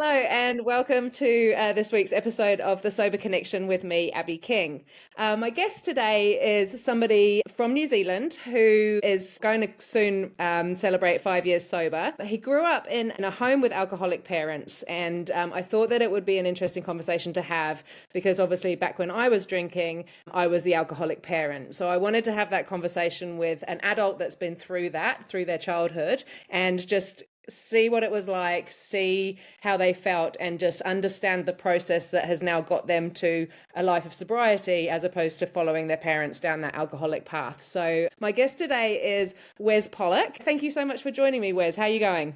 Hello, and welcome to this week's episode of The Sober Connection with me, Abby King. My guest today is somebody from New Zealand who is going to soon celebrate 5 years sober. He grew up in a home with alcoholic parents, and I thought that it would be an interesting conversation to have because obviously back when I was drinking, I was the alcoholic parent. So I wanted to have that conversation with an adult that's been through that, through their childhood, and just see what it was like, see how they felt, and just understand the process that has now got them to a life of sobriety as opposed to following their parents down that alcoholic path. So my guest today is Wez Pollock. Thank you so much for joining me, Wez. How are you going?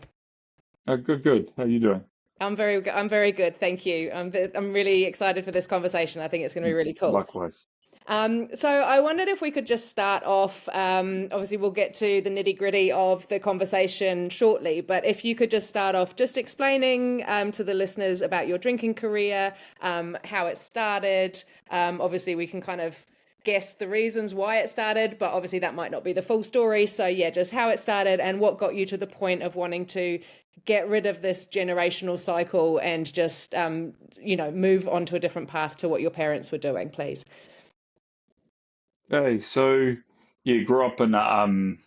Good. How you doing? I'm very good. Thank you. I'm really excited for this conversation. I think it's going to be really cool. Likewise. So I wondered if we could just start off, obviously we'll get to the nitty gritty of the conversation shortly, but if you could just start off just explaining to the listeners about your drinking career, how it started. Obviously we can kind of guess the reasons why it started, but obviously that might not be the full story. So yeah, just how it started and what got you to the point of wanting to get rid of this generational cycle and just, move on to a different path to what your parents were doing, please. Hey, so you grew up in an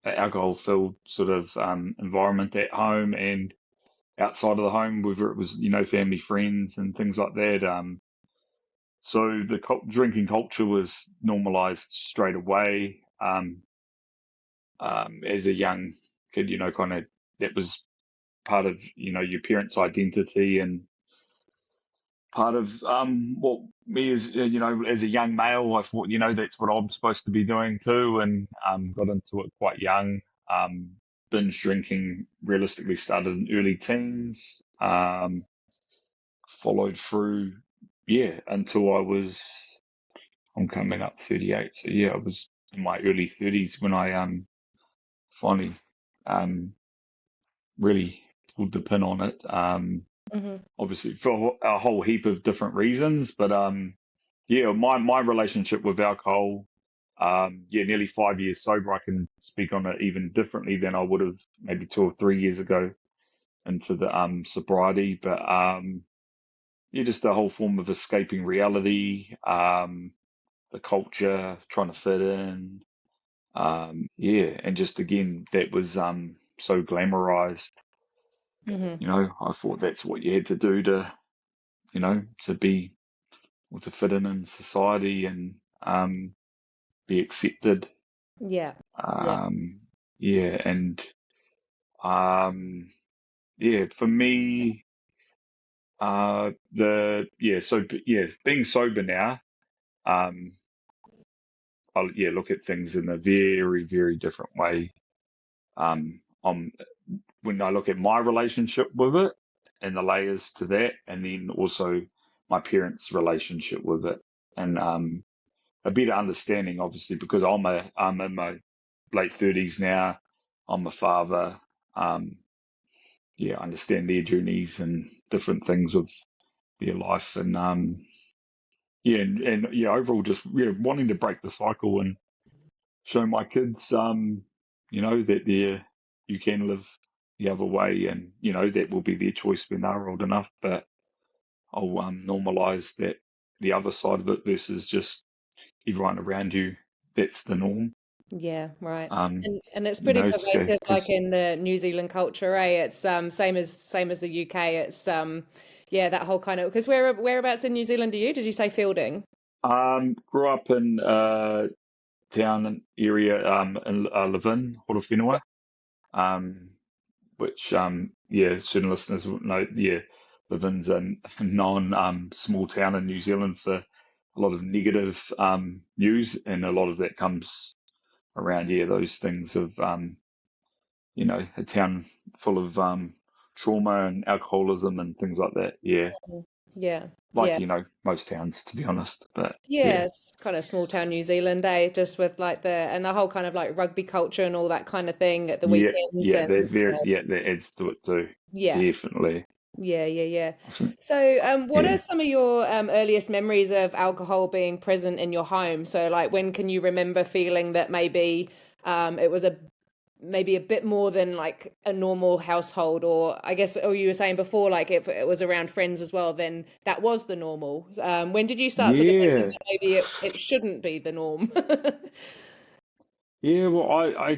alcohol-filled sort of environment at home and outside of the home, whether it was family, friends, and things like that. So the drinking culture was normalized straight away. As a young kid, kind of that was part of your parents' identity and part of what me as as a young male, I thought that's what I'm supposed to be doing too, and got into it quite young. Binge drinking realistically started in early teens, followed through, yeah, until I'm coming up 38, so yeah, I was in my early 30s when I finally um really pulled the pin on it. Hmm. Obviously for a whole heap of different reasons, but yeah, my relationship with alcohol, yeah, nearly 5 years sober, I can speak on it even differently than I would have maybe 2 or 3 years ago into the sobriety. But yeah, just the whole form of escaping reality, the culture, trying to fit in, yeah, and just again that was so glamorized. Hmm. I thought that's what you had to do to to be or to fit in society and be accepted. Yeah. Yeah. Um, yeah, and um, yeah, for me, being sober now, um, I look at things in a very, very different way. I'm when I look at my relationship with it and the layers to that, and then also my parents' relationship with it, and a better understanding, obviously, because I'm in my late 30s now. I'm a father. Um, yeah, I understand their journeys and different things of their life, and yeah, and yeah, overall, just wanting to break the cycle and show my kids, that you can live the other way, and that will be their choice when they're old enough. But I'll normalize that the other side of it versus just everyone around you. That's the norm. Yeah, right. Um, And it's pretty to go pervasive, like because in the New Zealand culture, eh? It's same as the UK. It's yeah, that whole kind of because whereabouts in New Zealand are you? Did you say Fielding? grew up in town and area in live in Horowhenua, um, which yeah, certain listeners will know. Yeah, Levin's a non small town in New Zealand for a lot of negative news, and a lot of that comes around those things of a town full of trauma and alcoholism and things like that. Yeah, Mhm. Yeah, like yeah. most towns, to be honest. But yeah, Yeah, it's kind of small town New Zealand, eh? Just with like the whole kind of like rugby culture and all that kind of thing at the yeah, weekends yeah, and they're very that adds to it too. yeah. Definitely. Yeah, yeah, yeah. I think So, what are yeah. some of your earliest memories of alcohol being present in your home? So, like, when can you remember feeling that maybe it was a maybe a bit more than like a normal household, or I guess, or you were saying before, like if it was around friends as well, then that was the normal. When did you start sort of thinking Yeah, that maybe it shouldn't be the norm? yeah. Well,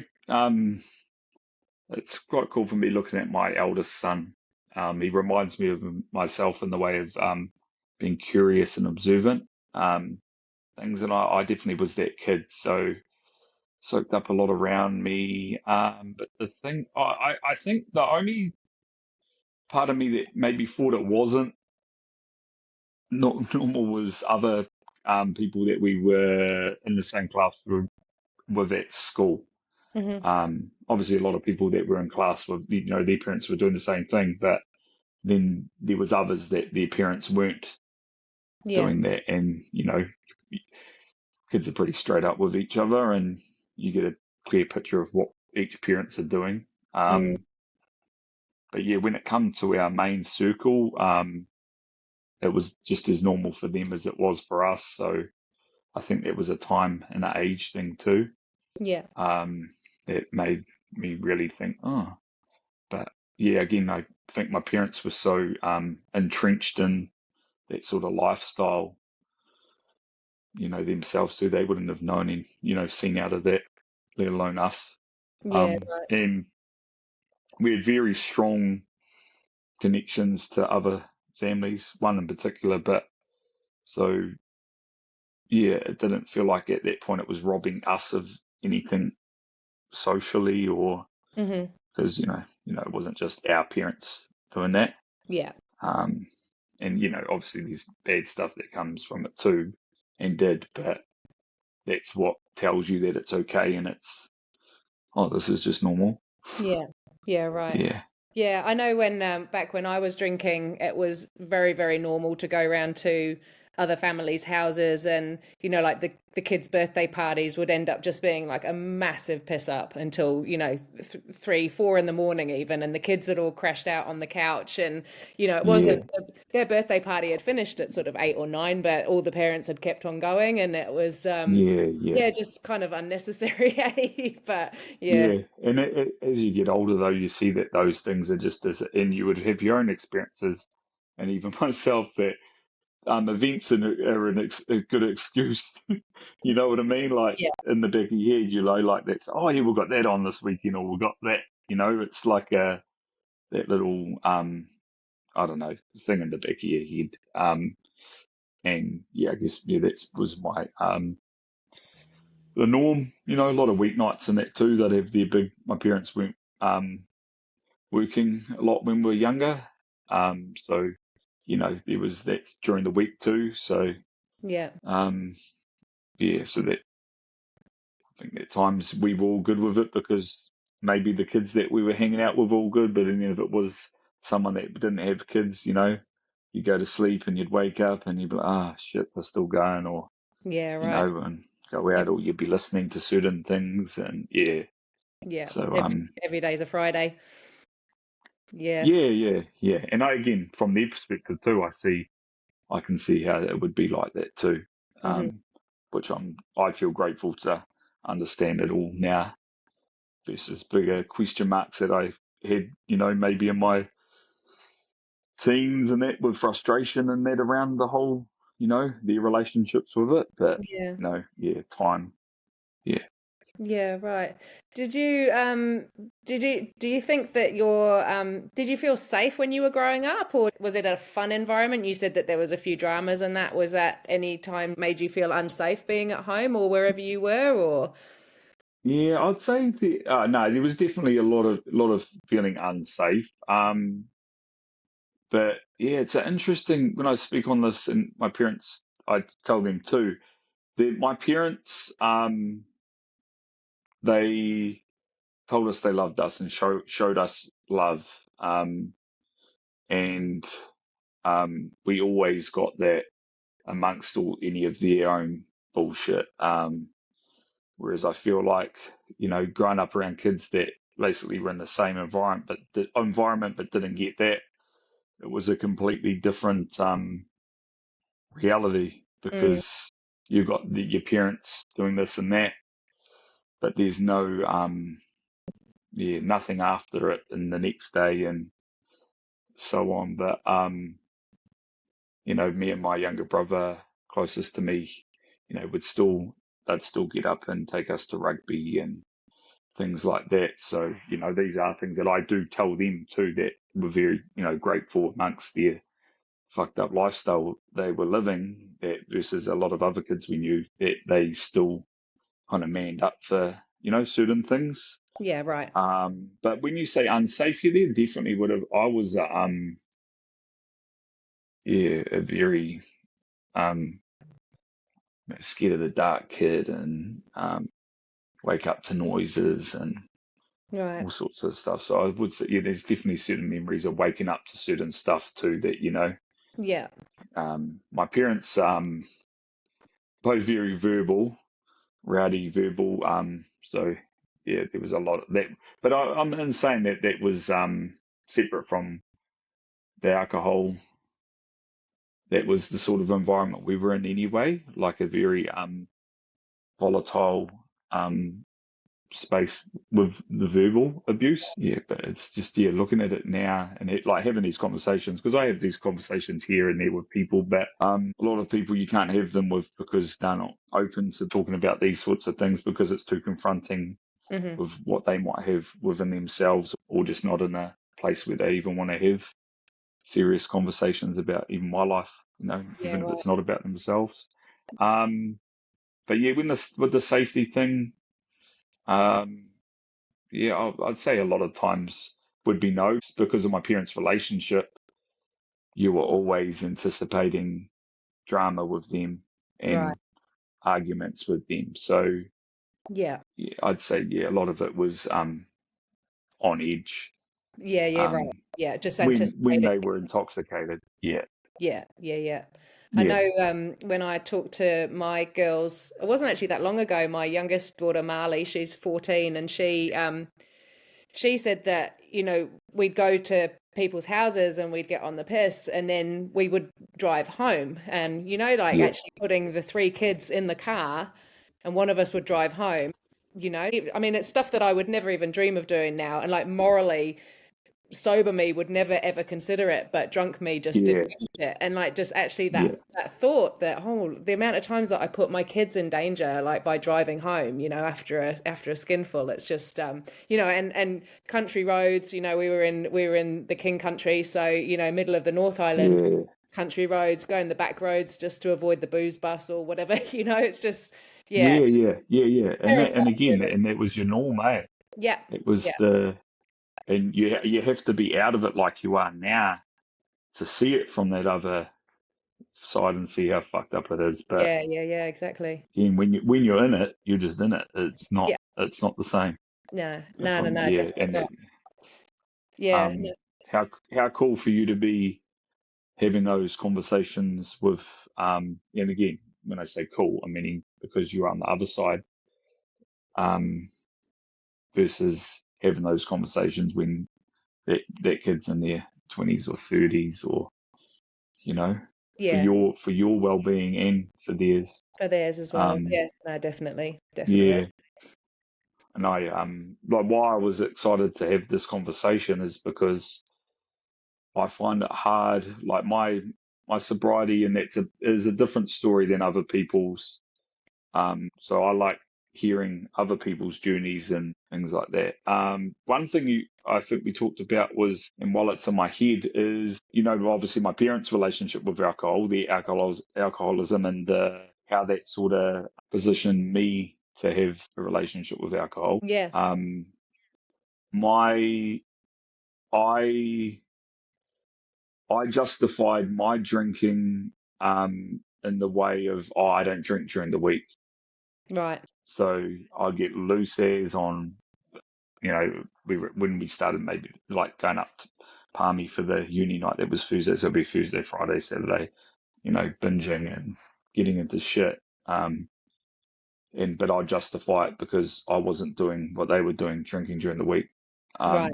it's quite cool for me looking at my eldest son. He reminds me of myself in the way of being curious and observant. Things, and I definitely was that kid. So soaked up a lot around me. But the thing, I think the only part of me that maybe thought it wasn't not normal was other people that we were in the same class with at school. Hmm. Obviously, a lot of people that were in class were, their parents were doing the same thing, but then there was others that their parents weren't Yeah. doing that, and kids are pretty straight up with each other, and you get a clear picture of what each parents are doing. Mm, But yeah, when it comes to our main circle, it was just as normal for them as it was for us. So I think it was a time and an age thing too. yeah. Um, it made me really think, oh, but yeah, again, I think my parents were so entrenched in that sort of lifestyle, themselves too. They wouldn't have known and, seen out of that, let alone us. Yeah. Right. And we had very strong connections to other families, one in particular, but so yeah, it didn't feel like at that point it was robbing us of anything socially or Hmm. because it wasn't just our parents doing that. Yeah. Um, and obviously there's bad stuff that comes from it too, and did, but that's what tells you that it's okay and it's this is just normal. Yeah. Yeah. Right. Yeah, Yeah, I know when back when I was drinking, it was very, very normal to go around to other families' houses, and like the kids' birthday parties would end up just being like a massive piss up until 3, 4 in the morning even, and the kids had all crashed out on the couch, and it wasn't yeah, their birthday party had finished at sort of 8 or 9, but all the parents had kept on going, and it was yeah, yeah. yeah, just kind of unnecessary, eh? But yeah, Yeah, and as you get older, though, you see that those things are just as, and you would have your own experiences, and even myself, that events are a good excuse. You know what I mean? Like yeah, in the back of your head, like that's, oh yeah, we've got that on this weekend, or we've got that. It's like that little I don't know, thing in the back of your head. And yeah, I guess yeah, that was the norm. A lot of weeknights and that too. That have their big. My parents weren't working a lot when we were younger. So, there was that during the week too. So, yeah, um, yeah, so that I think at times we were all good with it because maybe the kids that we were hanging out with were all good, but then if it was someone that didn't have kids, you go to sleep and you'd wake up and you'd be like, ah, shit, they're still going, or, yeah, right. and go out, or you'd be listening to certain things. And yeah, Yeah, so, every day's a Friday. Yeah. yeah, yeah, yeah. And again, from their perspective too, I can see how it would be like that too, Hmm. which I feel grateful to understand it all now versus bigger question marks that I had, maybe in my teens and that with frustration and that around the whole, their relationships with it. But Yeah. yeah, time, yeah. Yeah, right. Do you think that did you feel safe when you were growing up, or was it a fun environment? You said that there was a few dramas, and that was that any time made you feel unsafe being at home or wherever you were, or Yeah, I'd say no, there was definitely a lot of feeling unsafe. But yeah, it's interesting when I speak on this, and my parents, I tell them too, that my parents, they told us they loved us and showed us love, and we always got that amongst all any of their own bullshit. Whereas I feel like growing up around kids that basically were in the same environment but didn't get that, it was a completely different reality mm, because you've got your parents doing this and that, but there's no yeah, nothing after it and the next day and so on. But me and my younger brother, closest to me, they'd still get up and take us to rugby and things like that. So, these are things that I do tell them too, that were very, grateful amongst their fucked up lifestyle they were living, that versus a lot of other kids we knew, that they still kind of manned up for, certain things. Yeah, right. But when you say unsafe, yeah, there definitely would have. I was, a very scared of the dark kid, and wake up to noises and Right. all sorts of stuff. So I would say, yeah, there's definitely certain memories of waking up to certain stuff too that, Yeah. my parents, both very verbal, rowdy verbal. So yeah, there was a lot of that. But I'm in saying that that was separate from the alcohol. That was the sort of environment we were in anyway, like a very volatile space with the verbal abuse. Yeah, but it's just, yeah, looking at it now and like having these conversations, because I have these conversations here and there with people, but a lot of people you can't have them with because they're not open to talking about these sorts of things because it's too confronting Hmm. with what they might have within themselves, or just not in a place where they even want to have serious conversations about even my life, Yeah, even if right. it's not about themselves. Um, but yeah, with the safety thing, um, yeah, I'd say a lot of times would be no, because of my parents' relationship. You were always anticipating drama with them Right. and arguments with them. So Yeah. yeah, I'd say, yeah, a lot of it was on edge Yeah, yeah, right. um, Yeah, just when anticipating. they were intoxicated. Yeah, Yeah, yeah, yeah. I yeah, know when I talked to my girls, it wasn't actually that long ago, my youngest daughter Marley, she's 14, and she said that, we'd go to people's houses and we'd get on the piss and then we would drive home. And, like yeah, actually putting the three kids in the car and one of us would drive home, I mean, it's stuff that I would never even dream of doing now. And like morally, sober me would never ever consider it, but drunk me just didn't yeah, give a shit. And like just actually yeah, that thought that, oh, the amount of times that I put my kids in danger, like by driving home, after a skinful, it's just and country roads, we were in the King Country, so middle of the North Island, yeah, country roads, going the back roads just to avoid the booze bus or whatever. It's just yeah, yeah, it's yeah, yeah, yeah. And terrifying, that, and again, really. and that was your norm, eh? Yeah, It was yeah, and you have to be out of it like you are now to see it from that other side and see how fucked up it is. But yeah, yeah, yeah, exactly. again, when you're in it, you're just in it. Yeah, It's not the same. no, If no, no, I'm no, yeah, definitely and not. it, Yeah, no, how cool for you to be having those conversations with and again, when I say cool, I'm meaning because you're on the other side, um versus having those conversations when that kid's in their 20s or 30s, or you know yeah, for your well-being and for theirs. for theirs as well. um Yeah, no, definitely, definitely. yeah, and I like why I was excited to have this conversation is because I find it hard, like my sobriety, and is a different story than other people's. So I like hearing other people's journeys and things like that. One thing I think we talked about was, and while it's in my head, is, obviously my parents' relationship with alcohol, alcoholism, and how that sort of positioned me to have a relationship with alcohol. Yeah, My, I, I justified my drinking in the way of, oh, I don't drink during the week. right, So I get loose airs on, when we started maybe like going up to Palmy for the uni night, that was Tuesday, so it'd be Tuesday, Friday, Saturday, binging and getting into shit. But I justify it because I wasn't doing what they were doing, drinking during the week. right.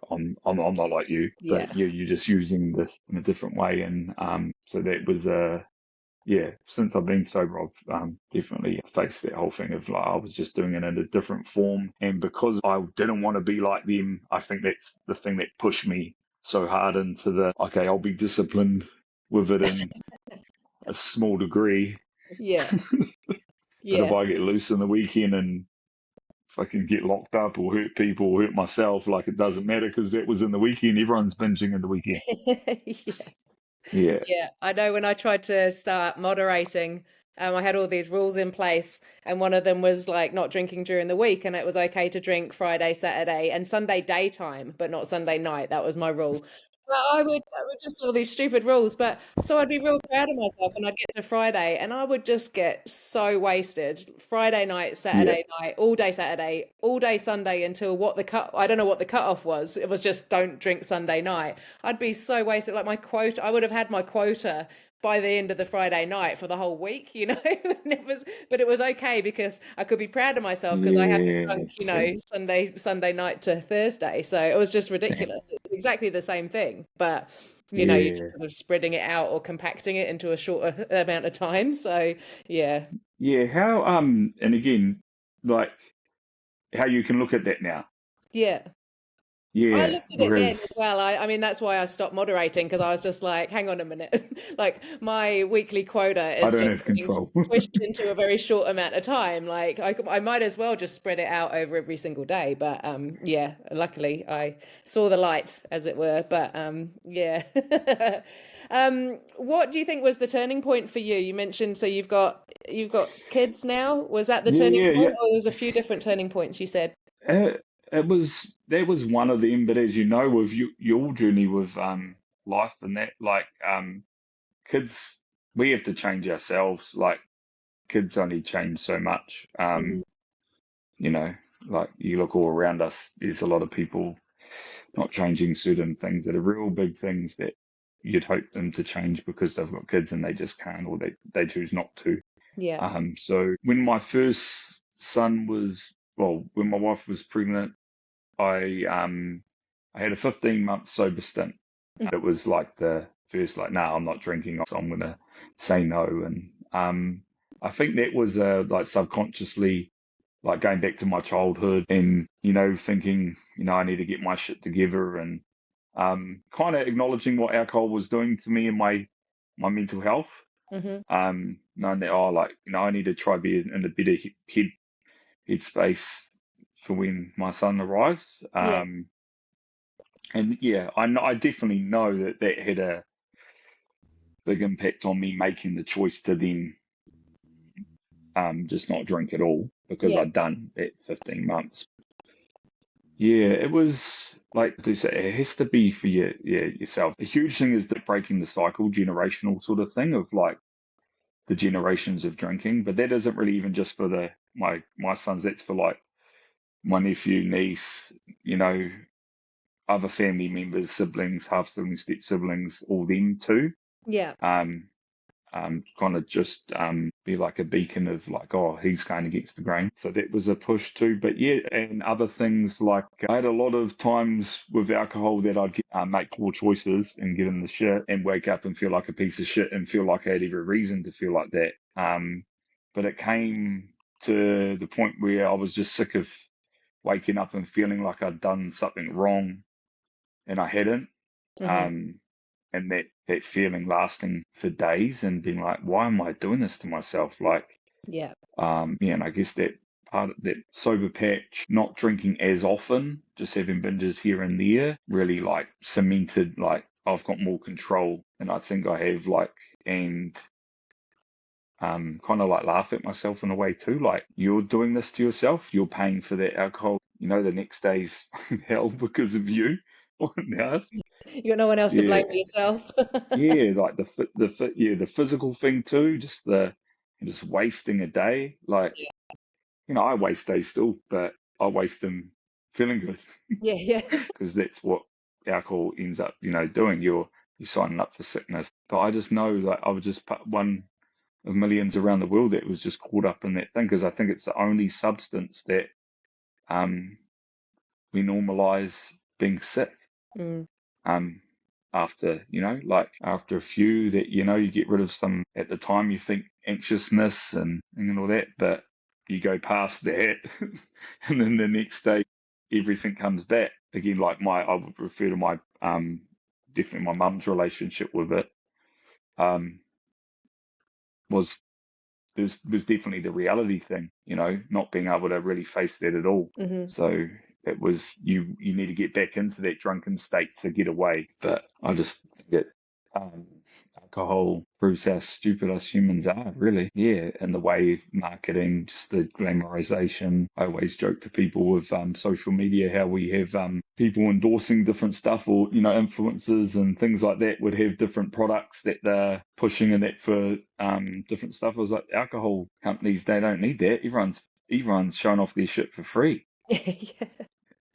I'm not like you, Yeah, but you're just using this in a different way, and so that was since I've been sober, I've definitely faced that whole thing of like I was just doing it in a different form, and because I didn't want to be like them, I think that's the thing that pushed me so hard into the okay, I'll be disciplined with it in a small degree, Yeah. but if Yeah. I get loose in the weekend and if I can get locked up or hurt people or hurt myself, like it doesn't matter because that was in the weekend. Everyone's binging in the weekend. Yeah. Yeah, Yeah, I know when I tried to start moderating, I had all these rules in place, and one of them was like not drinking during the week, and it was okay to drink Friday, Saturday, and Sunday daytime, but not Sunday night. That was my rule. But I would just all these stupid rules. But so I'd be real proud of myself, and I'd get to Friday, and I would just get so wasted. Friday night, yeah, Saturday night, all day Sunday until what the cut. I don't know what the cutoff was. It was just don't drink Sunday night. I'd be so wasted. Like my quota, I would have had my quota by the end of the Friday night for the whole week, you know. And but it was okay because I could be proud of myself because I hadn't yeah. drunk, See, Sunday night to Thursday. So it was just damn, ridiculous. It's exactly the same thing, but you're yeah, just sort of spreading it out or compacting it into a shorter amount of time. So yeah, yeah. How and again, like how you can look at that now. yeah. I Yeah, looked at it then as whereas well. I mean, that's why I stopped moderating because I was just like, hang on a minute. Like, my weekly quota I is don't just have being control. squished into a very short amount of time. Like, I might as well just spread it out over every single day. But yeah, luckily I saw the light, as it were. But yeah. What do you think was the turning point for you? You mentioned so you've got kids now. Was that the Yeah, turning yeah, point, yeah. or there was a few different turning points you said? It was that was one of them, but as you know, with your journey with life and that, like kids, we have to change ourselves. Like kids only change so much. Hmm. You know, like you look all around us, there's a lot of people not changing certain things that are real big things that you'd hope them to change because they've got kids and they just can't or they choose not to. Yeah. So when my first son was, well, when my wife was pregnant, I had a 15-month sober stint. It was like the first like, no, I'm not drinking, so I'm gonna say no. And I think that was like subconsciously like going back to my childhood and thinking I need to get my shit together and kind of acknowledging what alcohol was doing to me and my mental health. Hmm. Knowing that like I need to try be in a better headspace for when my son arrives. Yeah. And yeah, I definitely know that that had a big impact on me making the choice to then just not drink at all because Yeah. I'd done that 15 months. Yeah, it was like they say, it has to be for yourself. A huge thing is that breaking the cycle, generational sort of thing of like the generations of drinking. But that isn't really even just for my sons. That's for like my nephew, niece, you know, other family members, siblings, half siblings, step siblings, all them too. Yeah. Um, kind of just be like a beacon of like, oh, he's going against the grain. So that was a push too. But yeah, and other things like I had a lot of times with alcohol that I'd make poor choices and get in the shit and wake up and feel like a piece of shit and feel like I had every reason to feel like that. But it came to the point where I was just sick of waking up and feeling like I'd done something wrong and I hadn't. Hmm. Um, and that feeling lasting for days and being like, why am I doing this to myself? Like, Yeah. yeah, and I guess that part of that sober patch, not drinking as often, just having binges here and there, really like cemented like I've got more control and I think I have like and kind of like laugh at myself in a way too. Like you're doing this to yourself, you're paying for that alcohol. The next day's hell because of you. Now, You got no one else to blame yeah, but yourself. yeah, like the physical thing too, just wasting a day. Like I waste days still, but I waste them feeling good Yeah, yeah. because that's what alcohol ends up doing. You're signing up for sickness. But I just know that I was just one of millions around the world that was just caught up in that thing because I think it's the only substance that um we normalize being sick. Mm. Um after, like after a few that, you get rid of some at the time you think anxiousness and all that, but you go past that and then the next day everything comes back. Again, like I would refer to my, definitely my mum's relationship with it, um, was was definitely the reality thing, not being able to really face that at all. Hmm. So it was you need to get back into that drunken state to get away. But I just think that alcohol proves how stupid us humans are, really. Yeah, and the way marketing, just the glamorization. I always joke to people with social media how we have people endorsing different stuff, or influencers and things like that would have different products that they're pushing in that for different stuff. I was like, alcohol companies, they don't need that. Everyone's showing off their shit for free, Yeah.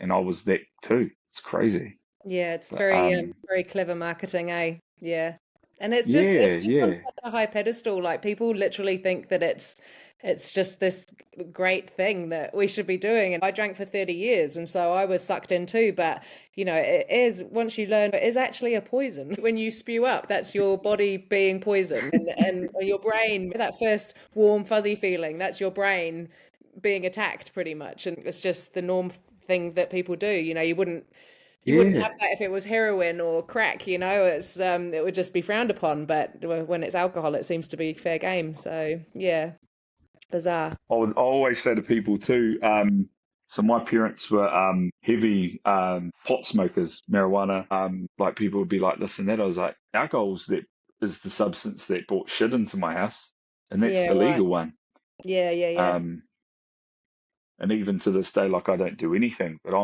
and I was that too. It's crazy, Yeah, it's but very clever marketing, eh? Yeah. And it's just yeah, on yeah, such a high pedestal. Like people literally think that it's just this great thing that we should be doing. And I drank for 30 years and so I was sucked in too, but it is, once you learn, it is actually a poison. When you spew up, that's your body being poisoned, and your brain, that first warm fuzzy feeling, that's your brain being attacked pretty much. And it's just the norm thing that people do. You wouldn't have yeah. that if it was heroin or crack, it would just be frowned upon. But when it's alcohol, it seems to be fair game. So yeah, bizarre. I always say to people too, so my parents were heavy pot smokers, marijuana. Like people would be like this and that. I was like, alcohol's that is the substance that brought shit into my house, and that's Yeah, the right. legal one. Yeah, yeah, yeah, Um, and even to this day, like I don't do anything, but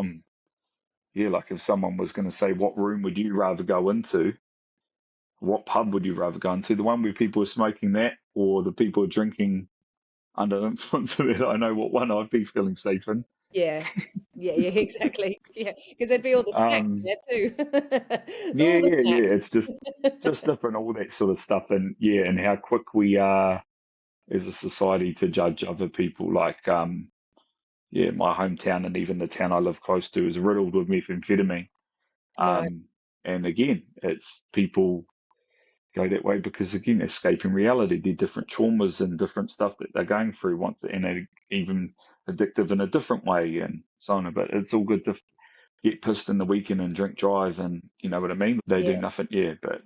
yeah, like if someone was going to say, what room would you rather go into? What pub would you rather go into? The one where people are smoking that, or the people are drinking under the influence of it? I know what one I'd be feeling safe in. yeah, yeah, yeah. Exactly. Yeah, because there'd be all the snacks Um, there too. It's yeah, all the yeah, yeah. snacks. It's just different, all that sort of stuff, and yeah, and how quick we are as a society to judge other people. Like, yeah, my hometown and even the town I live close to is riddled with methamphetamine. Right. Um, and again, it's people go that way because again, escaping reality, they're different traumas and different stuff that they're going through, and they're even addictive in a different way, and so on. But it's all good to get pissed in the weekend and drink drive, and you know what I mean. They do Yeah. nothing, yeah, but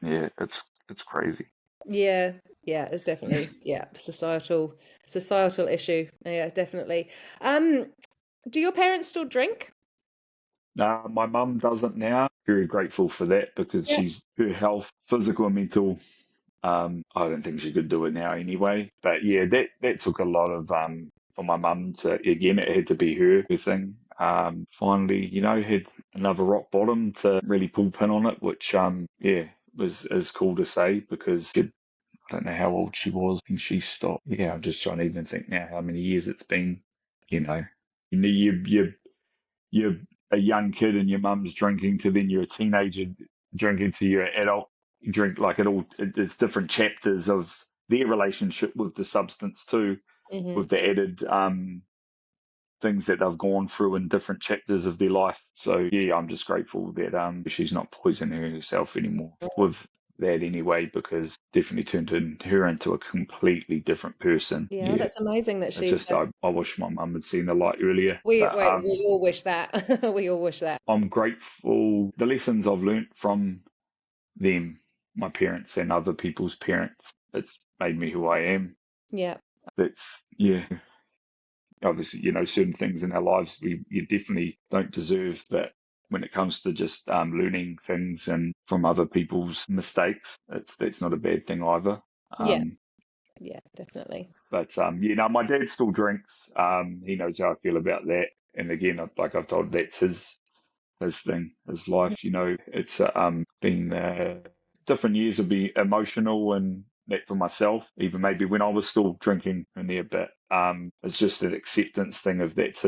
yeah, it's crazy. Yeah. Yeah. It's definitely, yeah, societal issue. Yeah, definitely. Um, do your parents still drink? My mum doesn't now. Very grateful for that because Yeah. her health, physical and mental. I don't think she could do it now anyway. But yeah, that took a lot of for my mum to, again, it had to be her thing. Finally, had another rock bottom to really pull pin on it, which yeah, was is cool to say because I don't know how old she was when she stopped. Yeah, I'm just trying to even think now how many years it's been. You know, you're a young kid and your mum's drinking to then you're a teenager drinking to you're an adult. You drink like it's different chapters of their relationship with the substance too, Hmm. with the added things that they've gone through in different chapters of their life. So yeah, I'm just grateful that she's not poisoning herself anymore with that anyway, because definitely her into a completely different person. Yeah, Yeah. that's amazing that It's she's. just I wish my mum had seen the light earlier. We But wait. We all wish that. We all wish that. I'm grateful the lessons I've learnt from them, my parents and other people's parents. It's made me who I am. Yeah. That's yeah. Obviously, certain things in our lives you definitely don't deserve, but when it comes to just learning things and from other people's mistakes, that's not a bad thing either. Yeah. Um, Yeah. Definitely. but my dad still drinks. He knows how I feel about that. And again, like I've told, that's his thing, his life. It's been different years of be emotional and that for myself, even maybe when I was still drinking in there, but it's just an acceptance thing of that's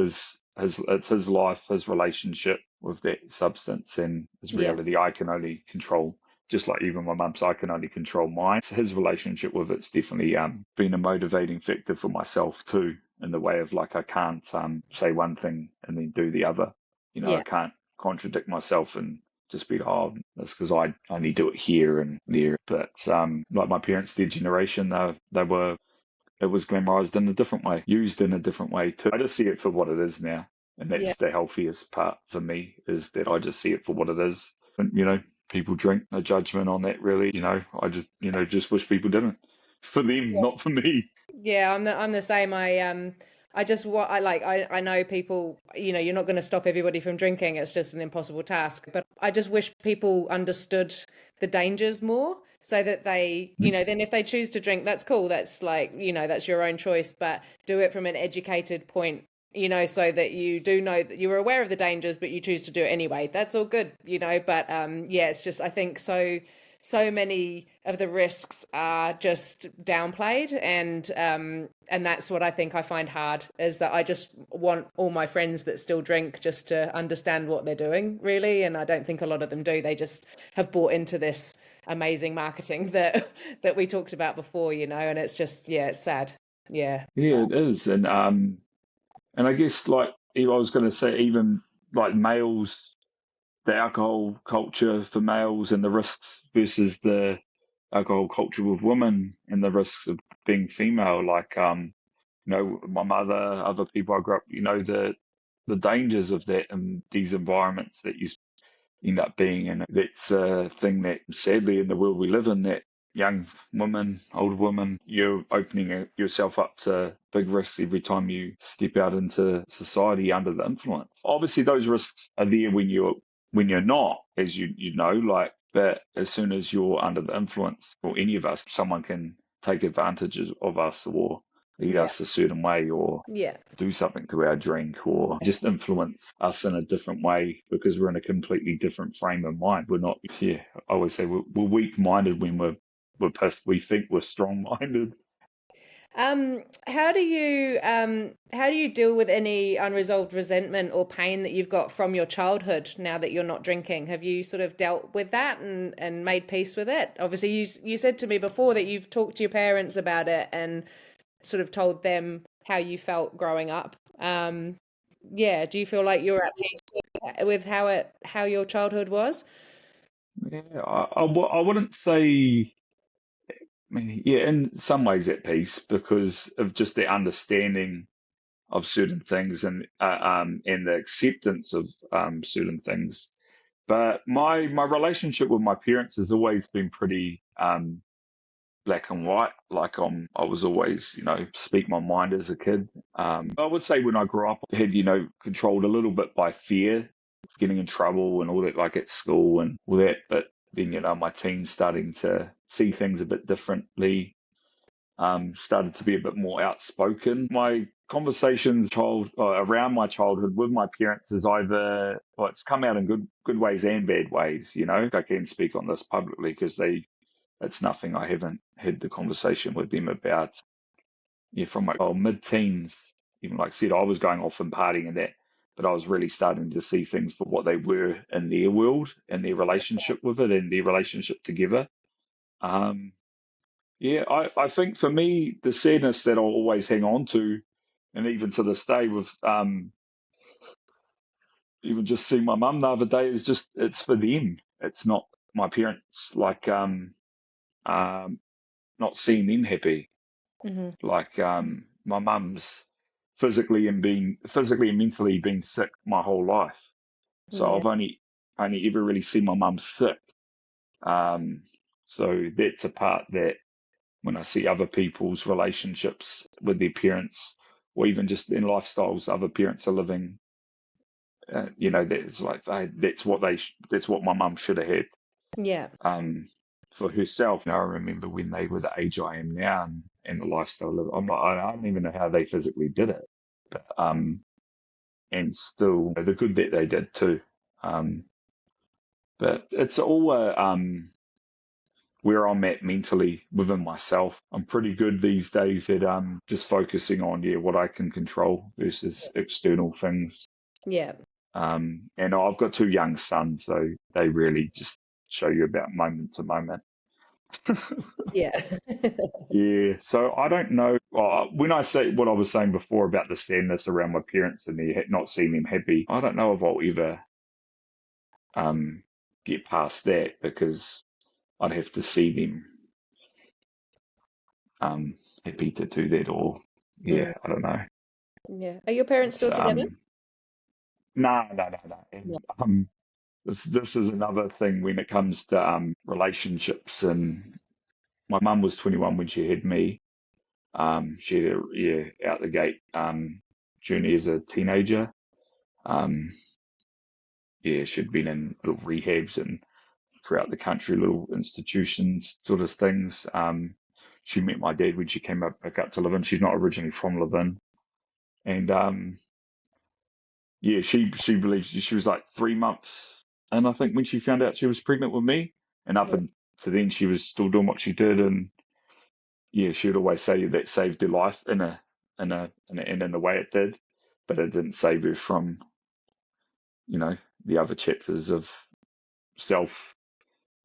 it's his life, his relationship with that substance and his Yeah. reality. I can only control. Just like even my mum's, I can only control mine. His relationship with it's definitely been a motivating factor for myself too, in the way of like I can't say one thing and then do the other. I Yeah. can't contradict myself and just be, oh, that's because I only do it here and there. But like my parents, their generation, they were, it was glamorized in a different way, used in a different way too. I just see it for what it is now. And Yeah. that's the healthiest part for me, is that I just see it for what it is. And, people drink, no judgment on that really. I just wish people didn't. For them, not for me. Yeah, I'm the same. I just what I like I know people, you're not going to stop everybody from drinking. It's just an impossible task. But I just wish people understood the dangers more, so that they, then if they choose to drink, that's cool. That's like, that's your own choice, but do it from an educated point, so that you do know that you're aware of the dangers, but you choose to do it anyway. That's all good, but yeah, it's just, I think so many of the risks are just downplayed, and that's what I think I find hard, is that I just want all my friends that still drink just to understand what they're doing, really. And I don't think a lot of them do. They just have bought into this amazing marketing that we talked about before, and it's just, yeah, it's sad. Yeah. Yeah, it is. And I guess, like, I was going to say, even like males, the alcohol culture for males and the risks versus the alcohol culture with women and the risks of being female. Like, my mother, other people I grew up, the dangers of that in these environments that you end up being in. That's a thing that, sadly, in the world we live in, that young women, older women, you're opening yourself up to big risks every time you step out into society under the influence. Obviously, those risks are there when you're not, as you know, like. But as soon as you're under the influence, or any of us, someone can take advantage of us, or lead Yeah. us a certain way, or Yeah. do something to our drink, or just influence us in a different way, because we're in a completely different frame of mind. We're not, I always say we're weak-minded when we're pissed. We think we're strong-minded. How do you deal with any unresolved resentment or pain that you've got from your childhood now that you're not drinking? Have you sort of dealt with that and made peace with it? Obviously, you said to me before that you've talked to your parents about it and sort of told them how you felt growing up. Yeah, do you feel like you're at peace with how your childhood was? Yeah, I wouldn't say. I mean, yeah, in some ways at peace, because of just the understanding of certain things, and the acceptance of certain things. But my relationship with my parents has always been pretty black and white. Like, I was always, speak my mind as a kid. I would say when I grew up, I had, controlled a little bit by fear, getting in trouble and all that, like at school and all that. But then, my teens starting to see things a bit differently, started to be a bit more outspoken. My conversations around my childhood with my parents is either, well, it's come out in good ways and bad ways. I can speak on this publicly because it's nothing I haven't had the conversation with them about. Yeah, from my mid-teens, even, like I said, I was going off and partying and that, but I was really starting to see things for what they were in their world and their relationship with it and their relationship together. Um, yeah, I think for me, the sadness that I'll always hang on to, and even to this day, with even just seeing my mum the other day, is just, it's for them. It's not my parents, like, um, not seeing them happy. Hmm. Like, my mum's physically and mentally been sick my whole life. So Yeah. I've only ever really seen my mum sick. Um, so that's a part that, when I see other people's relationships with their parents, or even just in lifestyles other parents are living, that's like, that's what my mum should have had. Yeah. Um, for herself. I remember when they were the age I am now, and the lifestyle. I don't even know how they physically did it, but and still the good that they did too. Um, but it's all where I'm at mentally within myself. I'm pretty good these days at just focusing on, what I can control versus external things. Yeah. And I've got two young sons, so they really just show you about moment to moment. Yeah. Yeah, so I don't know. When I say what I was saying before about the sadness around my parents and not seeing them happy, I don't know if I'll ever get past that because I'd have to see them happy to do that, or Mm, I don't know. yeah. Are your parents It's still together? no, no, no, no. Yeah. And this is another thing when it comes to relationships. And my mum was 21 when she had me. She had out the gate journey as a teenager. Um, she'd been in little rehabs and throughout the country, little institutions, sort of things. She met my dad when she came back up to Levin. She's not originally from Levin, and she believed she was like 3 months, and I think when she found out she was pregnant with me, and up Yeah. until then she was still doing what she did, and she would always say that saved her life in the way it did, but it didn't save her from the other chapters of self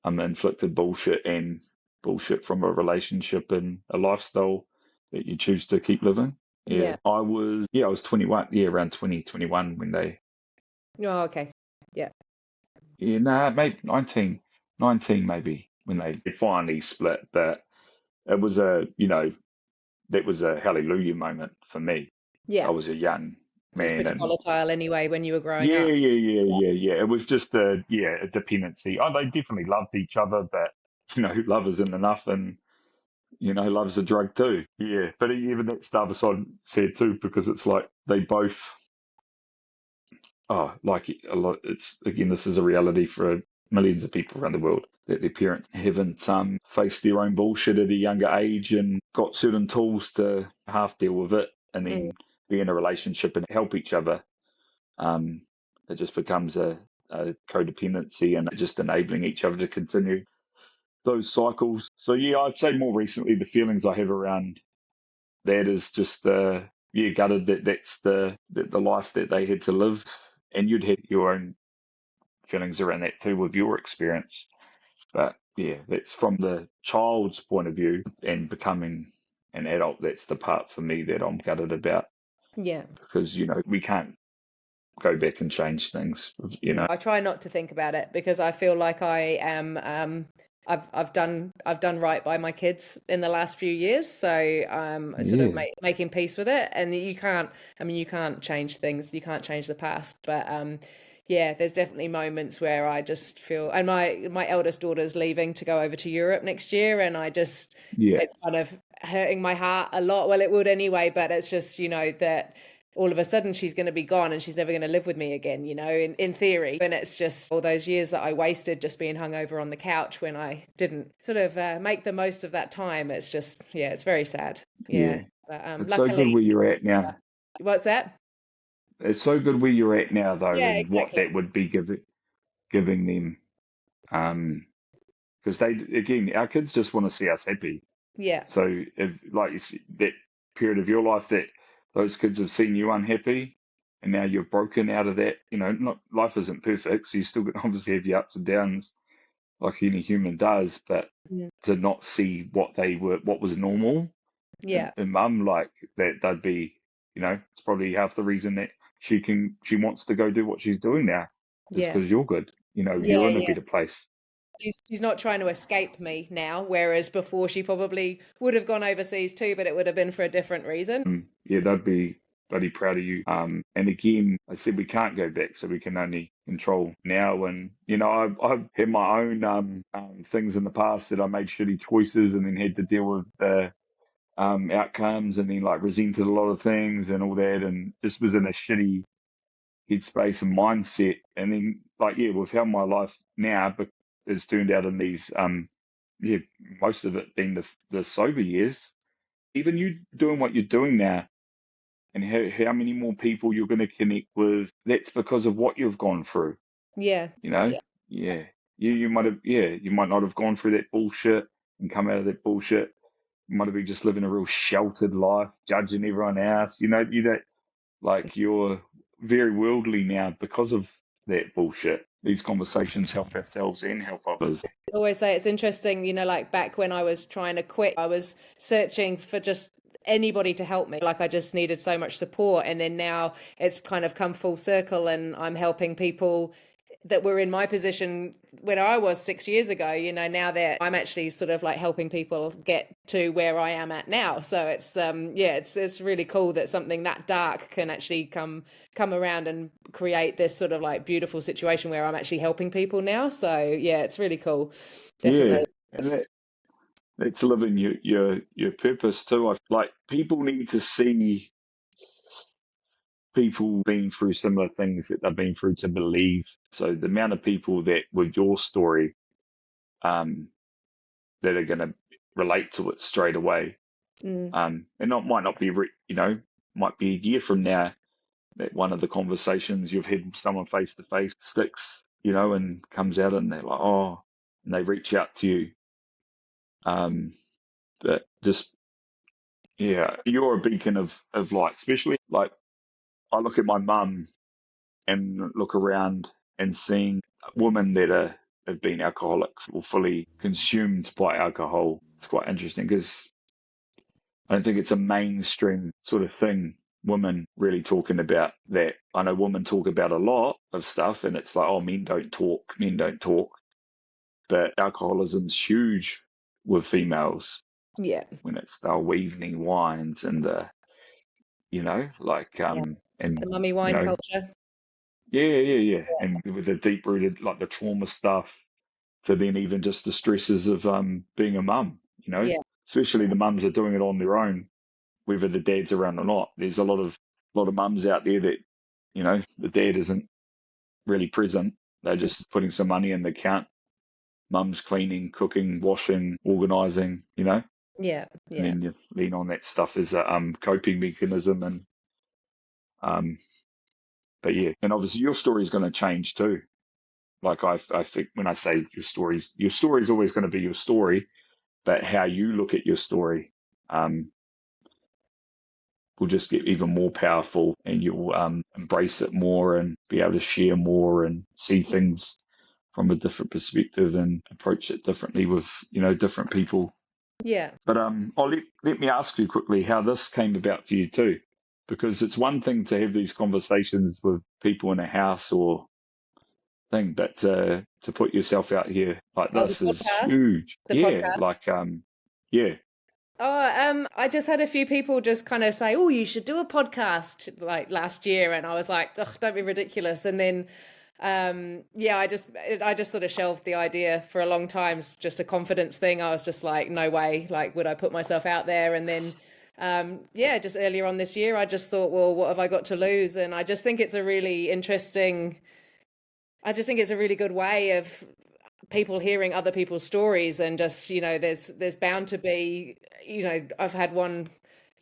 inflicted bullshit and bullshit from a relationship and a lifestyle that you choose to keep living. Yeah. I was 21, around 2021 when they, Oh, okay. Yeah. maybe 19 maybe when they finally split. But it was that was a hallelujah moment for me. I Yeah. was a young So it's man, pretty and volatile anyway when you were growing up. yeah. It was just a dependency. Oh, they definitely loved each other, but love isn't enough, and love's a drug too. Yeah, but even that's the other side said too, because it's like they both. Oh, like a lot. It's again, this is a reality for millions of people around the world that their parents haven't faced their own bullshit at a younger age and got certain tools to half deal with it, and Mm, then be in a relationship and help each other. Um, it just becomes a codependency and just enabling each other to continue those cycles. So I'd say more recently the feelings I have around that is just gutted that that's the life that they had to live, and you'd had your own feelings around that too with your experience. But that's from the child's point of view, and becoming an adult. That's the part for me that I'm gutted about, yeah. because we can't go back and change things. I try not to think about it because I feel like I am I've done right by my kids in the last few years, so sort of Yeah, making peace with it. And you can't, I mean, you can't change things, you can't change the past, but yeah, there's definitely moments where I just feel, and my eldest daughter's leaving to go over to Europe next year, and I just, yeah, it's kind of hurting my heart a lot. Well, it would anyway, but it's just, that all of a sudden she's going to be gone and she's never going to live with me again, in theory. And it's just all those years that I wasted just being hung over on the couch when I didn't sort of make the most of that time. It's just, yeah, it's very sad. Yeah. yeah. But It's so good luckily, where you're at now. what's that? It's so good where you're at now, though, Yeah, and what exactly. that would be giving them. Because they, again, our kids just want to see us happy. Yeah. So if, like you see, that period of your life that those kids have seen you unhappy, and now you've broken out of that, not life isn't perfect, so you still obviously have your ups and downs, like any human does, but Mm. to not see what was normal, Yeah. and mum, like that, they'd be, it's probably half the reason that she wants to go do what she's doing now, is Yeah. because you're good. Yeah. You're in a Yeah. better place. She's not trying to escape me now, whereas before she probably would have gone overseas too, but it would have been for a different reason. Yeah, they'd be bloody proud of you. And again, I said we can't go back, so we can only control now. And I've had my own things in the past that I made shitty choices, and then had to deal with the outcomes, and then like resented a lot of things and all that, and just was in a shitty headspace and mindset. And then with how my life now is turned out in these yeah, most of it being the sober years. Even you doing what you're doing now, and how many more people you're going to connect with, that's because of what you've gone through. Yeah. You know, Yeah. yeah, you might have, you might not have gone through that bullshit and come out of that bullshit. You might have been just living a real sheltered life, judging everyone else. You don't, like, you're very worldly now because of that bullshit. These conversations help ourselves and help others. I always say it's interesting, like back when I was trying to quit, I was searching for just anybody to help me. Like I just needed so much support. And then now it's kind of come full circle and I'm helping people that were in my position when I was 6 years ago, now that I'm actually sort of like helping people get to where I am at now. So it's it's really cool that something that dark can actually come around and create this sort of like beautiful situation where I'm actually helping people now. So yeah, it's really cool. Yeah, Definitely. and that's living your purpose too. Like people need to see people being through similar things that they've been through to believe. So the amount of people that with your story, um, that are going to relate to it straight away, Mm, and not might not be might be a year from now that one of the conversations you've had with someone face to face sticks, and comes out and they're like, oh, and they reach out to you. But just yeah, you're a beacon of light, especially like I look at my mum and look around and seeing women that have been alcoholics or fully consumed by alcohol. It's quite interesting because I don't think it's a mainstream sort of thing. Women really talking about that. I know women talk about a lot of stuff, and it's like, oh, men don't talk. But alcoholism's huge with females yeah. when it's the evening wines and like Yeah. and The mummy wine culture. yeah, and with the deep rooted like the trauma stuff to then even just the stresses of being a mum, Yeah. especially the mums are doing it on their own, whether the dad's around or not. There's a lot of mums out there that the dad isn't really present. They're just putting some money in the account. Mum's cleaning, cooking, washing, organising, Yeah. and Yeah. then you lean on that stuff as a coping mechanism. And um, but yeah, and obviously your story is going to change too. Like I think when I say your story is always going to be your story, but how you look at your story um, will just get even more powerful, and you'll embrace it more and be able to share more and see things from a different perspective and approach it differently with different people. Yeah. But let me ask you quickly how this came about for you too, because it's one thing to have these conversations with people in a house or thing, but to put yourself out here like Oh, the this is podcast. huge. The Yeah, podcast. like yeah, I just had a few people just kind of say, "Oh, you should do a podcast," like last year, and I was like, "Oh, don't be ridiculous." And then, yeah, I just sort of shelved the idea for a long time. It's just a confidence thing. I was just like, "No way!" Like, would I put myself out there? And then, yeah, just earlier on this year, I just thought, "Well, what have I got to lose?" And I just think it's a really interesting. I just think it's a really good way of people hearing other people's stories, and just there's bound to be, I've had one,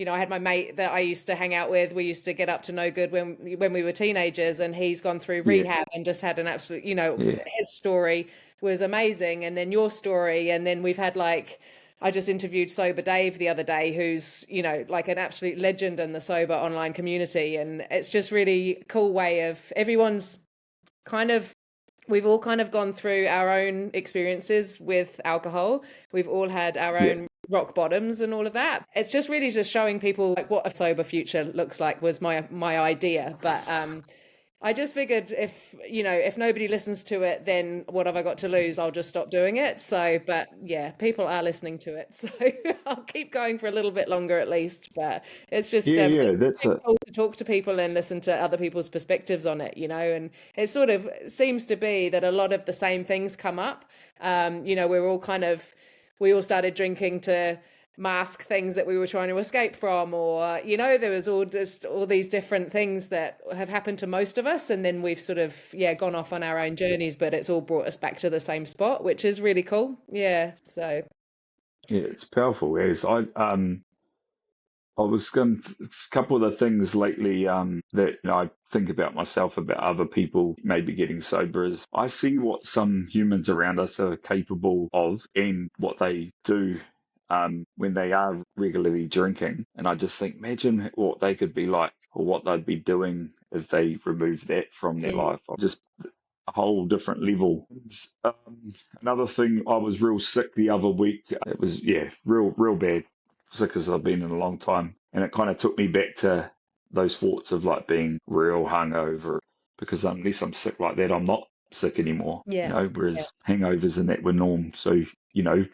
I had my mate that I used to hang out with. We used to get up to no good when we were teenagers, and he's gone through yeah, rehab and just had an absolute, yeah, his story was amazing, and then your story, and then we've had like, I just interviewed Sober Dave the other day, who's like an absolute legend in the sober online community, and it's just really cool way of everyone's kind of, we've all kind of gone through our own experiences with alcohol. We've all had our yeah, own rock bottoms and all of that. It's just really just showing people like what a sober future looks like was my idea. But I just figured if nobody listens to it, then what have I got to lose? I'll just stop doing it. So, but yeah, people are listening to it. So I'll keep going for a little bit longer at least. But yeah. it's That's just it. cool to talk to people and listen to other people's perspectives on it, and it sort of seems to be that a lot of the same things come up. We're all we all started drinking to mask things that we were trying to escape from, or there was all these different things that have happened to most of us, and then we've sort of gone off on our own journeys, but it's all brought us back to the same spot, which is really cool. Yeah, so Yeah, it's powerful. Yes, I was going. It's a couple of the things lately that I think about myself, about other people maybe getting sober. Is I see what some humans around us are capable of and what they do when they are regularly drinking, and I just think, imagine what they could be like, or what they'd be doing if they removed that from their mm, life. Just a whole different level. Another thing, I was real sick the other week. It was real bad, sick as I've been in a long time. And it kind of took me back to those thoughts of like being real hungover because unless I'm sick like that, I'm not. sick anymore, Yeah. whereas hangovers and that were norm. So,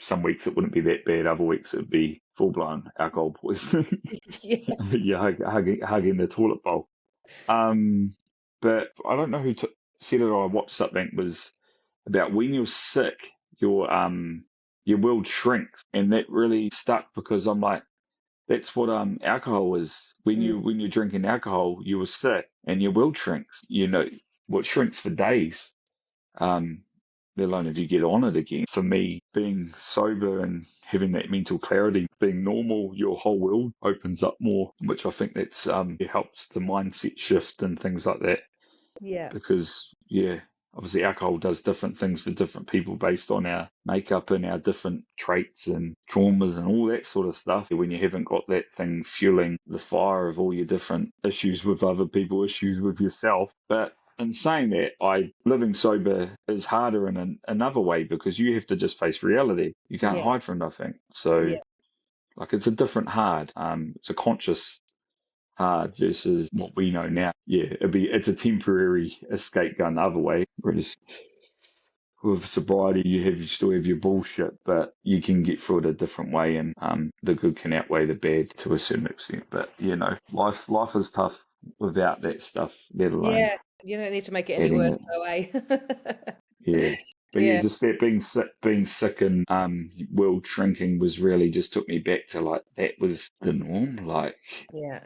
some weeks it wouldn't be that bad, other weeks it would be full blown alcohol poisoning. Yeah. You're hugging the toilet bowl. But I don't know who said it, or I watched something, was about when you're sick, your world shrinks. And that really stuck because I'm like, that's what alcohol is. When you're drinking alcohol, you were sick and your world shrinks. What shrinks for days. Um, let alone if you get on it again. For me, being sober and having that mental clarity, being normal, your whole world opens up more, which I think it helps the mindset shift and things like that. Yeah. Because obviously alcohol does different things for different people based on our makeup and our different traits and traumas and all that sort of stuff. When you haven't got that thing fueling the fire of all your different issues with other people, issues with yourself. But in saying that, living sober is harder in another way, because you have to just face reality. You can't Yeah. hide from nothing. So Yeah. like, it's a different hard. It's a conscious hard versus what we know now. Yeah, it's a temporary escape going the other way. Whereas with sobriety, you still have your bullshit, but you can get through it a different way, and the good can outweigh the bad to a certain extent. But life is tough without that stuff, let alone Yeah. You don't need to make it any adding worse, it. so Yeah. But yeah, Yeah. just that being sick and world shrinking was really just took me back to, like, that was the norm, like, Yeah.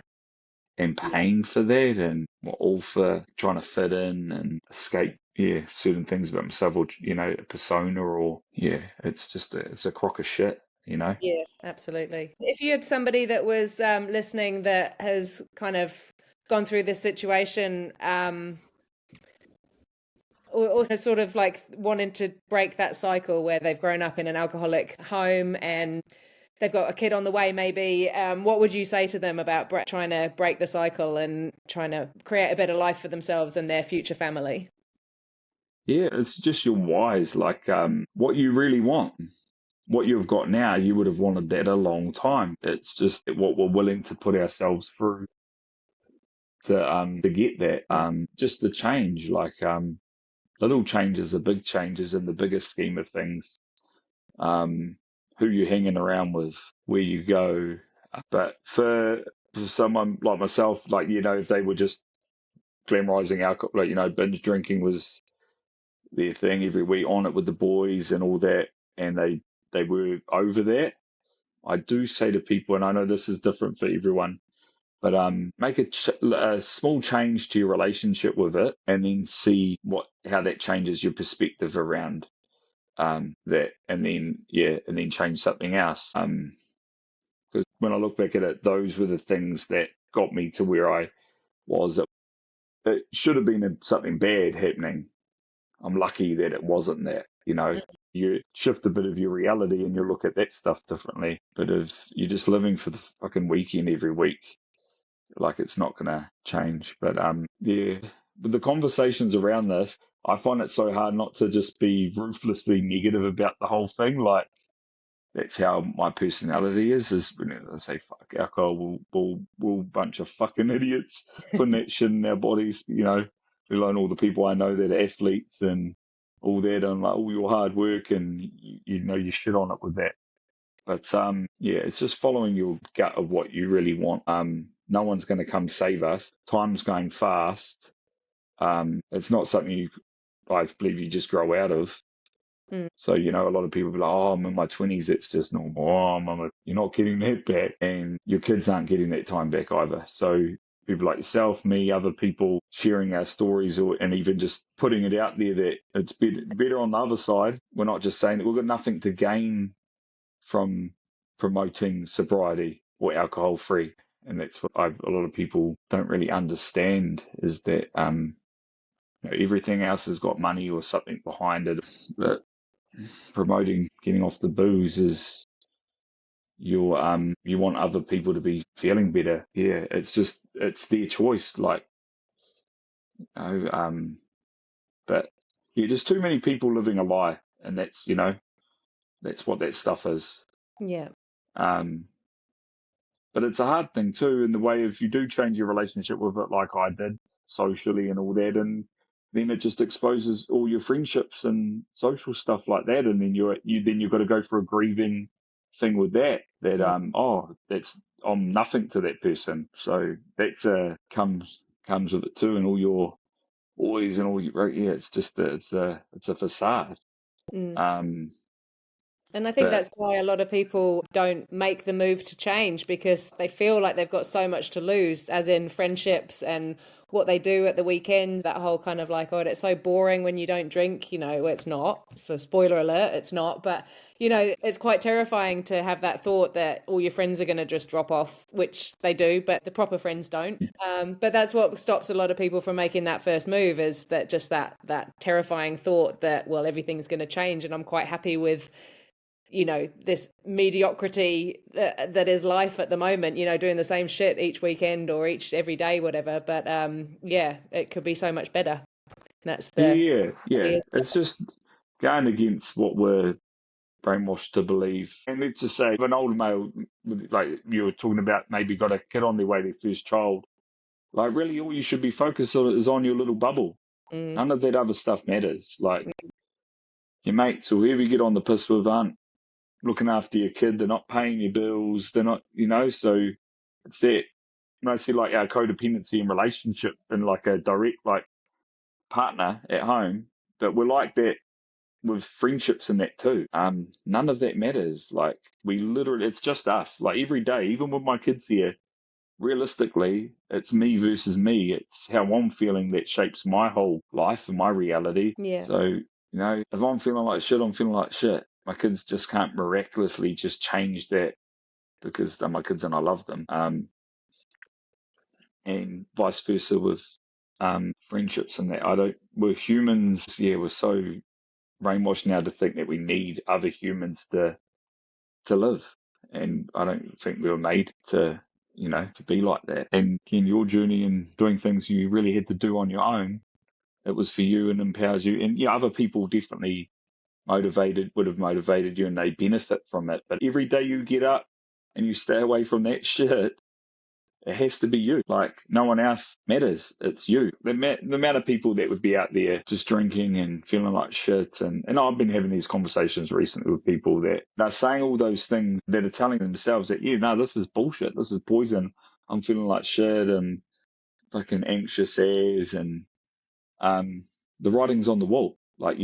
and Yeah. paying for that, and all for trying to fit in and escape, certain things about myself, or a persona, or it's a crock of shit. Yeah, absolutely. If you had somebody that was listening that has kind of gone through this situation, or also sort of like wanting to break that cycle where they've grown up in an alcoholic home and they've got a kid on the way, maybe, what would you say to them about trying to break the cycle and trying to create a better life for themselves and their future family? Yeah, it's just your whys, like, what you really want. What you've got now, you would have wanted that a long time. It's just what we're willing to put ourselves through to get that. Just the change, like, little changes are big changes in the bigger scheme of things. Who you're hanging around with, where you go. But for someone like myself, like, if they were just glamorizing alcohol, like, binge drinking was their thing every week, on it with the boys and all that, and they were over that. I do say to people, and I know this is different for everyone, but make a small change to your relationship with it, and then see how that changes your perspective around that, and then change something else. Because when I look back at it, those were the things that got me to where I was. It should have been something bad happening. I'm lucky that it wasn't that. You shift a bit of your reality and you look at that stuff differently. But if you're just living for the fucking weekend every week, like, it's not going to change. But yeah, with the conversations around this, I find it so hard not to just be ruthlessly negative about the whole thing. Like, that's how my personality is when I say fuck alcohol, we'll bunch of fucking idiots putting that shit in our bodies, let alone all the people I know that are athletes and all that, and like all your hard work, and you shit on it with that. But yeah, it's just following your gut of what you really want. No one's going to come save us. Time's going fast. It's not something I believe you just grow out of. Mm. So, a lot of people be like, oh, I'm in my 20s, it's just normal. Oh, you're not getting that back. And your kids aren't getting that time back either. So, people like yourself, me, other people sharing our stories, and even just putting it out there that it's better on the other side. We're not just saying that we've got nothing to gain from promoting sobriety or alcohol free. And that's what a lot of people don't really understand, is that everything else has got money or something behind it. But promoting getting off the booze is you want other people to be feeling better. Yeah, it's their choice. Like, you know, but yeah, just too many people living a lie, and that's what that stuff is. Yeah. Um, but it's a hard thing too, in the way if you do change your relationship with it, like I did, socially and all that, and then it just exposes all your friendships and social stuff like that, and then you've got to go for a grieving thing with that. Mm. That's I'm nothing to that person. So that's comes with it too, and all your boys and all your it's just it's a facade. Mm. Um, And I think but that's why a lot of people don't make the move to change, because they feel like they've got so much to lose, as in friendships and what they do at the weekends. That whole kind of like, oh, it's so boring when you don't drink. It's not. So, spoiler alert, it's not. But, it's quite terrifying to have that thought that all your friends are going to just drop off, which they do, but the proper friends don't. But that's what stops a lot of people from making that first move, is that just that terrifying thought that, well, everything's going to change. And I'm quite happy with this mediocrity that is life at the moment, doing the same shit each weekend or every day, whatever. But yeah, it could be so much better. That's the yeah, reality. it's just going against what we're brainwashed to believe. And let's just say, if an older male, like you were talking about, maybe got a kid on their way, their first child, like really all you should be focused on is on your little bubble. Mm, None of that other stuff matters. Like your mates or whoever you get on the piss with aren't looking after your kid, they're not paying your bills, they're not, so it's that. I see like our codependency in relationship and like a direct like partner at home, but we're like that with friendships and that too. None of that matters. Like we literally, it's just us. Like every day, even with my kids here, realistically, it's me versus me. It's how I'm feeling that shapes my whole life and my reality. yeah. So, if I'm feeling like shit, I'm feeling like shit. My kids just can't miraculously just change that because they're my kids and I love them. And vice versa with friendships and that. We're humans. Yeah, we're so brainwashed now to think that we need other humans to live. And I don't think we were made to be like that. And in your journey and doing things you really had to do on your own, it was for you and empowers you. And yeah, other people definitely would have motivated you and they benefit from it. But every day you get up and you stay away from that shit, it has to be you. Like no one else matters. It's you. The amount of people that would be out there just drinking and feeling like shit. And I've been having these conversations recently with people that they're saying all those things that are telling themselves that, yeah, no, this is bullshit. This is poison. I'm feeling like shit and fucking anxious as and the writing's on the wall. Like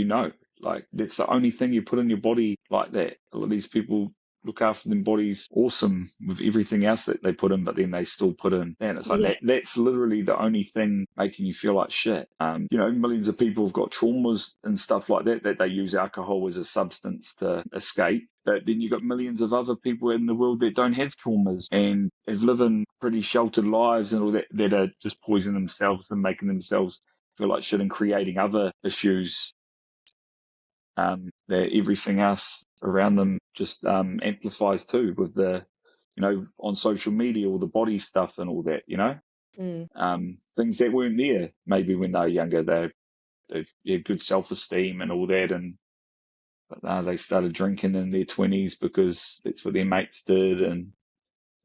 that's the only thing you put in your body like that. A lot of these people look after their bodies awesome with everything else that they put in, but then they still put in. And it's like Yeah. that's literally the only thing making you feel like shit. Millions of people have got traumas and stuff like that they use alcohol as a substance to escape. But then you've got millions of other people in the world that don't have traumas and have living pretty sheltered lives and all that are just poisoning themselves and making themselves feel like shit and creating other issues that everything else around them just amplifies too with on social media, all the body stuff and all that. Mm, Things that weren't there maybe when they were younger. They had good self-esteem and all that, but they started drinking in their 20s because that's what their mates did, and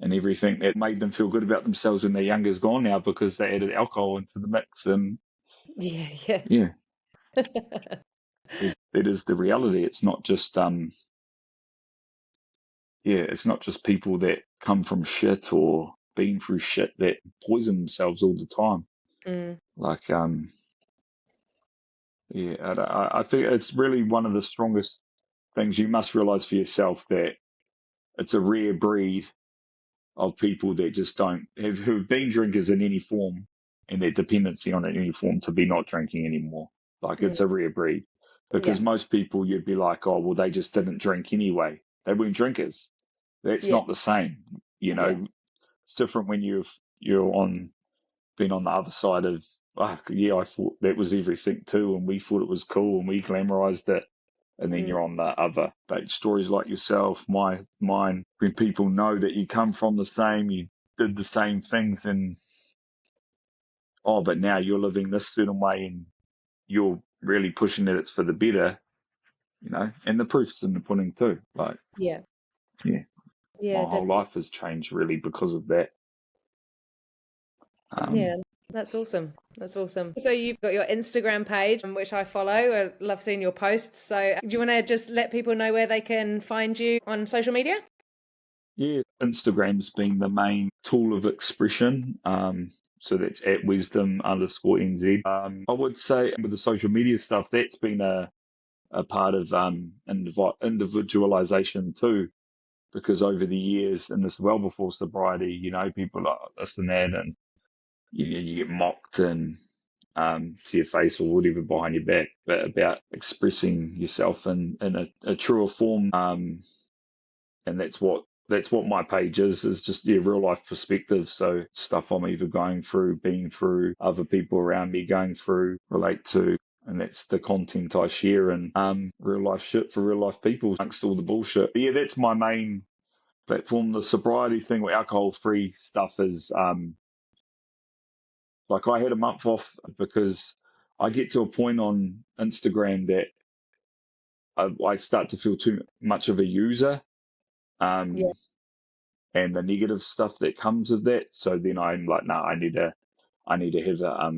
everything that made them feel good about themselves when they're younger is gone now because they added alcohol into the mix. And yeah. Yeah. yeah, that is the reality. It's not just it's not just people that come from shit or been through shit that poison themselves all the time. Mm, Like, I think it's really one of the strongest things you must realize for yourself that it's a rare breed of people that just don't have who've been drinkers in any form and their dependency on it in any form to be not drinking anymore. Like, mm, it's a rare breed because yeah. most people you'd be like, oh, well, they just didn't drink anyway. They weren't drinkers. That's Yeah. not the same. Yeah. It's different when you're on been on the other side of yeah, I thought that was everything too, and we thought it was cool, and we glamorized it, and then Mm, you're on the other. But stories like yourself, mine, when people know that you come from the same, you did the same things, and but now you're living this certain way, and you're really pushing it. It's for the better, and the proof's in the pudding too. Like, yeah. yeah, Yeah. my whole Definitely. life has changed really because of that. Yeah. Um, That's awesome. That's awesome. So you've got your Instagram page, which I follow. I love seeing your posts. So do you want to just let people know where they can find you on social media? Yeah, Instagram's been the main tool of expression. So that's at wisdom_NZ. I would say with the social media stuff, that's been a part of individualization too, because over the years, and this well before sobriety, people like this and that, and you get mocked and to your face or whatever behind your back, but about expressing yourself in a truer form. And that's what my page is just real life perspective. So stuff I'm either going through, being through, other people around me going through, relate to, and that's the content I share, and real life shit for real life people amongst all the bullshit. But yeah, that's my main platform. The sobriety thing with alcohol free stuff is like I had a month off because I get to a point on Instagram that I start to feel too much of a user. Yeah. Um, and the negative stuff that comes with that. So then I'm like, no, I need to have a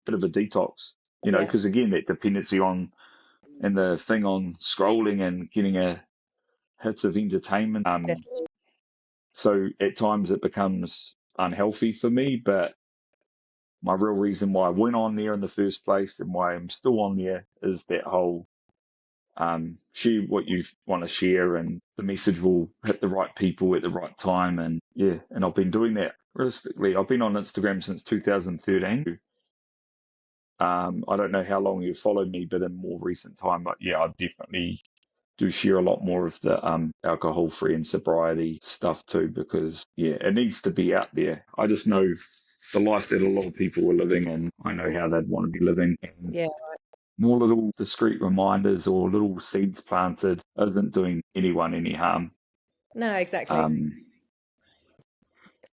bit of a detox, Yeah. because again, that dependency on and the thing on scrolling and getting a hits of entertainment. Definitely. So at times it becomes unhealthy for me, but my real reason why I went on there in the first place and why I'm still on there is that whole share what you want to share, and the message will hit the right people at the right time. And yeah, and I've been doing that realistically. I've been on Instagram since 2013. I don't know how long you've followed me, but in more recent time, but yeah, I definitely do share a lot more of the alcohol free and sobriety stuff too, because yeah, it needs to be out there. I just know the life that a lot of people are living, and I know how they'd want to be living. And Yeah. more little discreet reminders or little seeds planted isn't doing anyone any harm. No, exactly. Um,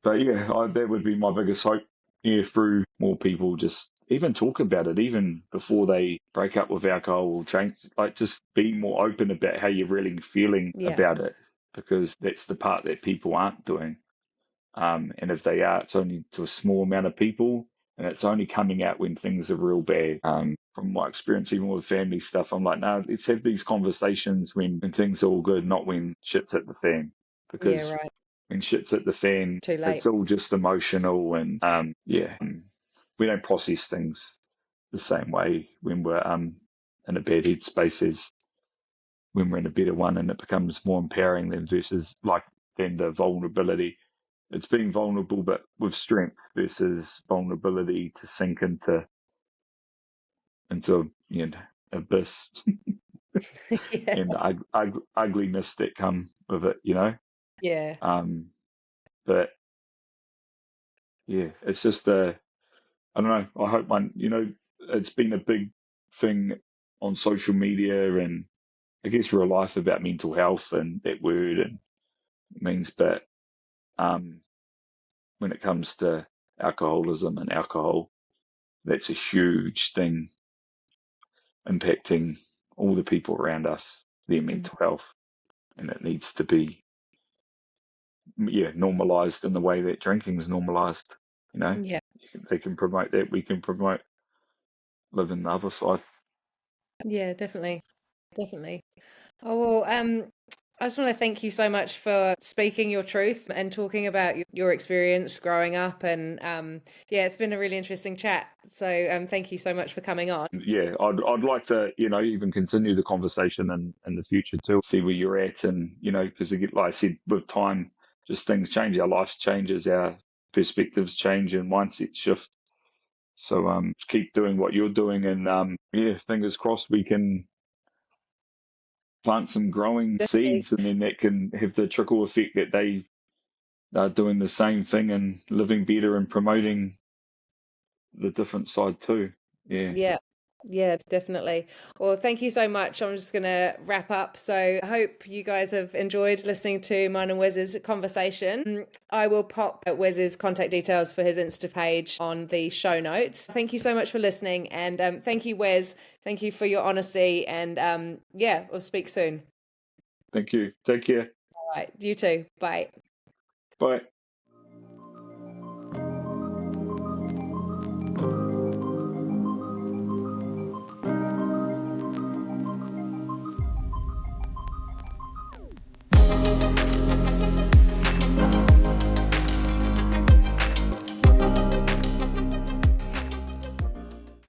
but yeah, that would be my biggest hope. Yeah, through more people just even talk about it, even before they break up with alcohol or change, like just be more open about how you're really feeling Yeah. about it, because that's the part that people aren't doing. And if they are, it's only to a small amount of people, and it's only coming out when things are real bad. From my experience, even with family stuff, I'm like, no, let's have these conversations when things are all good, not when shit's at the fan. Yeah, Because right. when shit's at the fan, Too late. it's all just emotional, and we don't process things the same way when we're in a bad headspace as when we're in a better one, and it becomes more empowering than the vulnerability. It's being vulnerable, but with strength, versus vulnerability to sink into abyss Yeah. and the ugliness that come with it. Yeah. Um, but yeah, it's just I don't know. I hope it's been a big thing on social media and I guess real life about mental health and that word and it means, but um, when it comes to alcoholism and alcohol, that's a huge thing impacting all the people around us, their Mhm. mental health, and it needs to be normalized in the way that drinking's normalized. You know, Yeah. they can promote that, we can promote living the other side. Yeah, definitely. Definitely. Oh, well, I just want to thank you so much for speaking your truth and talking about your experience growing up. And yeah, it's been a really interesting chat. So thank you so much for coming on. Yeah, I'd like to even continue the conversation in the future too, see where you're at, and because like I said, with time, just things change, our lives changes, our perspectives change, and mindsets shift. So keep doing what you're doing, and yeah, fingers crossed we can plant some growing Definitely. seeds, and then that can have the trickle effect that they are doing the same thing and living better and promoting the different side too. Yeah. Yeah. Yeah, definitely. Well, thank you so much. I'm just going to wrap up. So I hope you guys have enjoyed listening to mine and Wez's conversation. I will pop Wez's contact details for his Insta page on the show notes. Thank you so much for listening. And thank you, Wez. Thank you for your honesty. And yeah, we'll speak soon. Thank you. Take care. All right. You too. Bye. Bye.